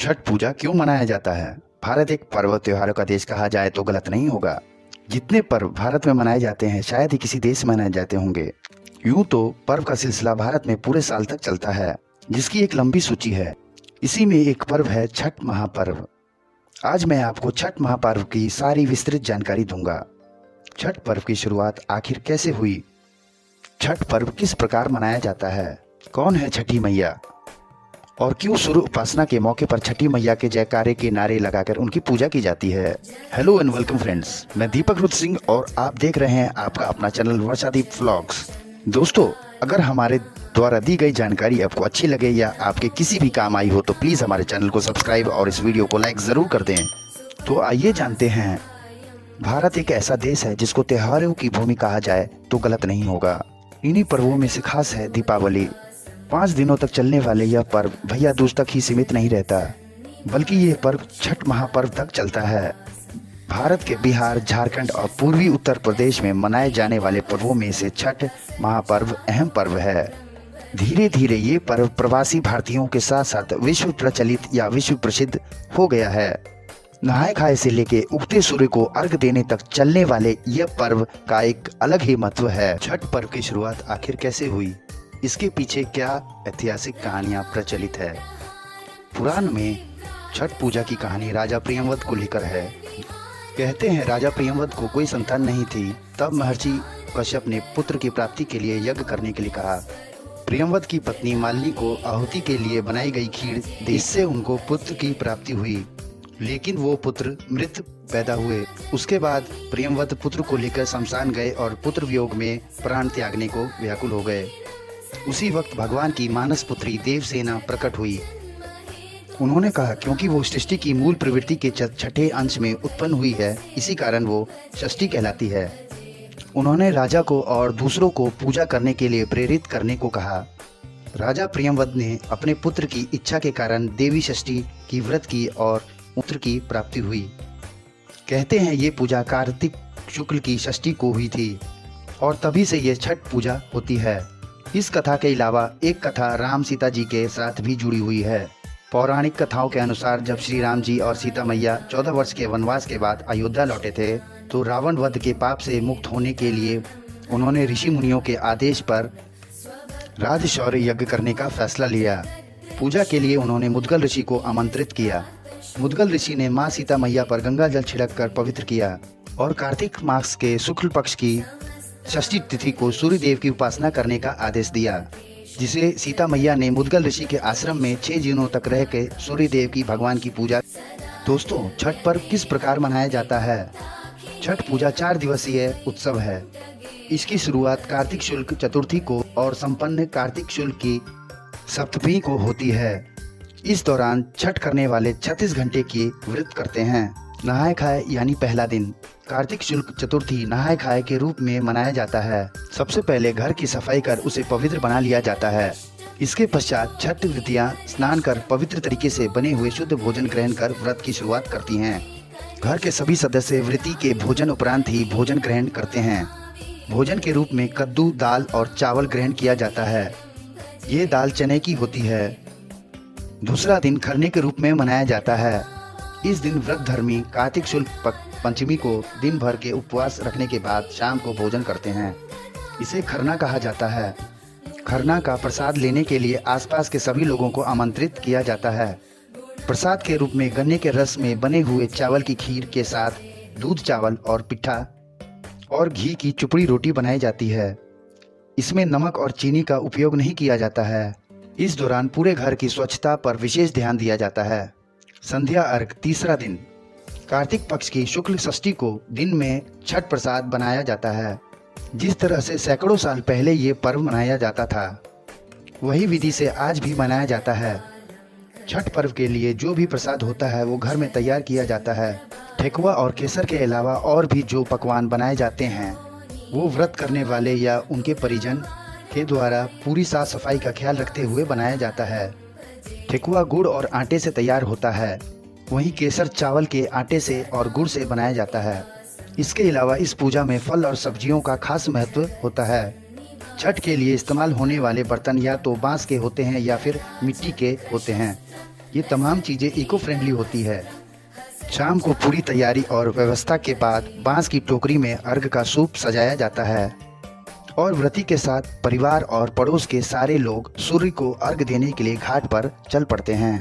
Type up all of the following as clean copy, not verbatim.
छठ पूजा क्यों मनाया जाता है? भारत एक पर्व त्योहारों का देश कहा जाए तो गलत नहीं होगा। जितने पर्व भारत में मनाए जाते हैं शायद ही किसी देश में मनाए जाते होंगे। यूं तो पर्व का सिलसिला भारत में पूरे साल तक चलता है, जिसकी एक लंबी सूची है। इसी में एक पर्व है छठ महापर्व। आज मैं आपको छठ महापर्व की सारी विस्तृत जानकारी दूंगा। छठ पर्व की शुरुआत आखिर कैसे हुई? छठ पर्व किस प्रकार मनाया जाता है? कौन है छठी मैया? और क्यों सूर्य उपासना के मौके पर छठी मैया के जयकारे के नारे लगाकर उनकी पूजा की जाती है? हेलो एंड वेलकम फ्रेंड्स, मैं दीपक रुद्र सिंह और आप देख रहे हैं आपका अपना चैनल वर्षादीप व्लॉग्स। दोस्तों, अगर हमारे द्वारा दी गई जानकारी आपको अच्छी लगे या आपके किसी भी काम आई हो तो प्लीज़ हमारे चैनल को सब्सक्राइब और इस वीडियो को लाइक ज़रूर कर दें। तो आइए जानते हैं। भारत एक ऐसा देश है जिसको त्योहारों की भूमि कहा जाए तो गलत नहीं होगा। इन्हीं पर्वों में से खास है दीपावली। 5 दिनों तक चलने वाले यह पर्व भैया दूज तक ही सीमित नहीं रहता, बल्कि ये पर्व छठ महापर्व तक चलता है। भारत के बिहार, झारखंड और पूर्वी उत्तर प्रदेश में मनाए जाने वाले पर्वों में से छठ महापर्व अहम पर्व है। धीरे धीरे ये पर्व प्रवासी भारतीयों के साथ साथ विश्व प्रचलित या विश्व प्रसिद्ध हो गया है। नहाय खाए से लेके उगते सूर्य को अर्घ देने तक चलने वाले यह पर्व का एक अलग ही महत्व है। छठ पर्व की शुरुआत आखिर कैसे हुई? इसके पीछे क्या ऐतिहासिक कहानियां प्रचलित है? पुराण में छठ पूजा की कहानी राजा प्रियव्रत को लेकर है। कहते हैं राजा प्रियव्रत को कोई संतान नहीं थी, तब महर्षि कश्यप ने पुत्र की प्राप्ति के लिए यज्ञ करने के लिए कहा। प्रियव्रत की पत्नी मालिनी को आहुति के लिए बनाई गई खीर दी, इससे उनको पुत्र की प्राप्ति हुई, लेकिन वो पुत्र मृत पैदा हुए। उसके बाद प्रियव्रत पुत्र को लेकर शमशान गए और पुत्र वियोग में प्राण त्यागने को व्याकुल हो गए। उसी वक्त भगवान की मानस पुत्री देवसेना प्रकट हुई। उन्होंने कहा क्योंकि वो सृष्टि की मूल प्रवृत्ति के छठे अंश में उत्पन्न हुई है, इसी कारण वो षष्ठी कहलाती है। उन्होंने राजा को और दूसरों को पूजा करने के लिए प्रेरित करने को कहा। राजा प्रियव्रत ने अपने पुत्र की इच्छा के कारण देवी षष्ठी की व्रत की और पुत्र की प्राप्ति हुई। कहते हैं ये पूजा कार्तिक शुक्ल की षष्ठी को हुई थी और तभी से ये छठ पूजा होती है। इस कथा के अलावा एक कथा राम सीता जी के साथ भी जुड़ी हुई है। पौराणिक कथाओं के अनुसार जब श्री राम जी और सीता मैया 14 वर्ष के वनवास के बाद अयोध्या लौटे थे तो रावण वध के पाप से मुक्त होने के लिए उन्होंने ऋषि मुनियों के आदेश पर राजशौर्य यज्ञ करने का फैसला लिया। पूजा के लिए उन्होंने मुद्गल ऋषि को आमंत्रित किया। मुद्गल ऋषि ने माँ सीता मैया पर गंगा जल छिड़क कर पवित्र किया और कार्तिक मास के शुक्ल पक्ष की षष्ठी तिथि को सूर्य देव की उपासना करने का आदेश दिया, जिसे सीता मैया ने मुद्गल ऋषि के आश्रम में 6 दिनों तक रह के सूर्य देव की भगवान की पूजा। दोस्तों, छठ पर्व किस प्रकार मनाया जाता है? छठ पूजा 4 दिवसीय उत्सव है। इसकी शुरुआत कार्तिक शुक्ल चतुर्थी को और संपन्न कार्तिक शुक्ल की सप्तमी को होती है। इस दौरान छठ करने वाले 36 घंटे की व्रत करते हैं। नहाय खाए यानी पहला दिन कार्तिक शुक्ल चतुर्थी नहाय खाए के रूप में मनाया जाता है। सबसे पहले घर की सफाई कर उसे पवित्र बना लिया जाता है। इसके पश्चात छठ व्रतियां स्नान कर पवित्र तरीके से बने हुए शुद्ध भोजन ग्रहण कर व्रत की शुरुआत करती हैं। घर के सभी सदस्य व्रती के भोजन उपरांत ही भोजन ग्रहण करते हैं। भोजन के रूप में कद्दू, दाल और चावल ग्रहण किया जाता है। ये दाल चने की होती है। दूसरा दिन खरने के रूप में मनाया जाता है। इस दिन व्रत धर्मी कार्तिक शुक्ल पंचमी को दिन भर के उपवास रखने के बाद शाम को भोजन करते हैं। इसे खरना कहा जाता है। खरना का प्रसाद लेने के लिए आसपास के सभी लोगों को आमंत्रित किया जाता है। प्रसाद के रूप में गन्ने के रस में बने हुए चावल की खीर के साथ दूध चावल और पिठा और घी की चुपड़ी रोटी बनाई जाती है। इसमें नमक और चीनी का उपयोग नहीं किया जाता है। इस दौरान पूरे घर की स्वच्छता पर विशेष ध्यान दिया जाता है। संध्या अर्घ तीसरा दिन कार्तिक पक्ष की शुक्ल षष्ठी को दिन में छठ प्रसाद बनाया जाता है। जिस तरह से सैकड़ों साल पहले ये पर्व मनाया जाता था, वही विधि से आज भी मनाया जाता है। छठ पर्व के लिए जो भी प्रसाद होता है वो घर में तैयार किया जाता है। ठेकुआ और केसर के अलावा और भी जो पकवान बनाए जाते हैं वो व्रत करने वाले या उनके परिजन के द्वारा पूरी साफ सफाई का ख्याल रखते हुए बनाया जाता है। ठेकुआ गुड़ और आटे से तैयार होता है, वहीं केसर चावल के आटे से और गुड़ से बनाया जाता है। इसके अलावा इस पूजा में फल और सब्जियों का खास महत्व होता है। छठ के लिए इस्तेमाल होने वाले बर्तन या तो बांस के होते हैं या फिर मिट्टी के होते हैं। ये तमाम चीज़ें इको फ्रेंडली होती है। शाम को पूरी तैयारी और व्यवस्था के बाद बांस की टोकरी में अर्घ का सूप सजाया जाता है और व्रती के साथ परिवार और पड़ोस के सारे लोग सूर्य को अर्घ देने के लिए घाट पर चल पड़ते हैं।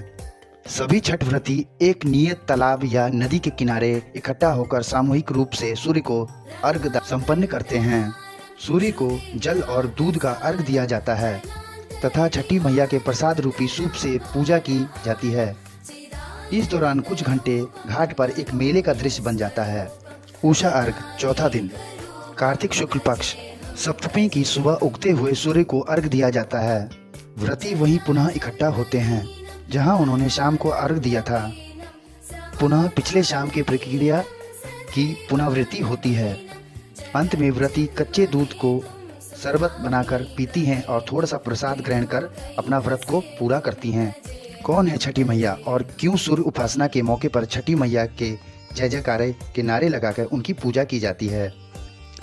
सभी छठ व्रती एक नियत तालाब या नदी के किनारे इकट्ठा होकर सामूहिक रूप से सूर्य को अर्घ संपन्न करते हैं। सूर्य को जल और दूध का अर्घ दिया जाता है तथा छठी मैया के प्रसाद रूपी सूप से पूजा की जाती है। इस दौरान कुछ घंटे घाट पर एक मेले का दृश्य बन जाता है। उषा अर्घ चौथा दिन, कार्तिक शुक्ल पक्ष सप्तमी की सुबह उगते हुए सूर्य को अर्घ दिया जाता है। व्रती वहीं पुनः इकट्ठा होते हैं जहां उन्होंने शाम को अर्घ दिया था। पुनः पिछले शाम की प्रक्रिया की पुनरावृत्ति होती है। अंत में व्रती कच्चे दूध को शरबत बनाकर पीती हैं और थोड़ा सा प्रसाद ग्रहण कर अपना व्रत को पूरा करती हैं। कौन है छठी मैया और क्यों सूर्य उपासना के मौके पर छठी मैया के जय जयकारे के नारे लगाकर उनकी पूजा की जाती है?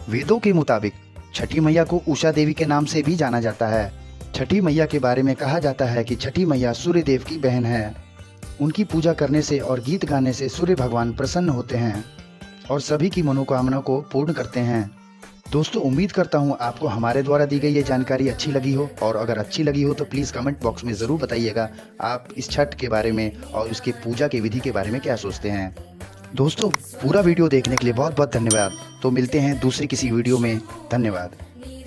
वेदों के मुताबिक छठी मैया को उषा देवी के नाम से भी जाना जाता है। छठी मैया के बारे में कहा जाता है कि छठी मैया सूर्य देव की बहन है। उनकी पूजा करने से और गीत गाने से सूर्य भगवान प्रसन्न होते हैं और सभी की मनोकामना को पूर्ण करते हैं। दोस्तों, उम्मीद करता हूँ आपको हमारे द्वारा दी गई ये जानकारी अच्छी लगी हो, और अगर अच्छी लगी हो तो प्लीज़ कमेंट बॉक्स में ज़रूर बताइएगा आप इस छठ के बारे में और इसके पूजा के विधि के बारे में क्या सोचते हैं। दोस्तों, पूरा वीडियो देखने के लिए बहुत बहुत धन्यवाद। तो मिलते हैं दूसरी किसी वीडियो में। धन्यवाद।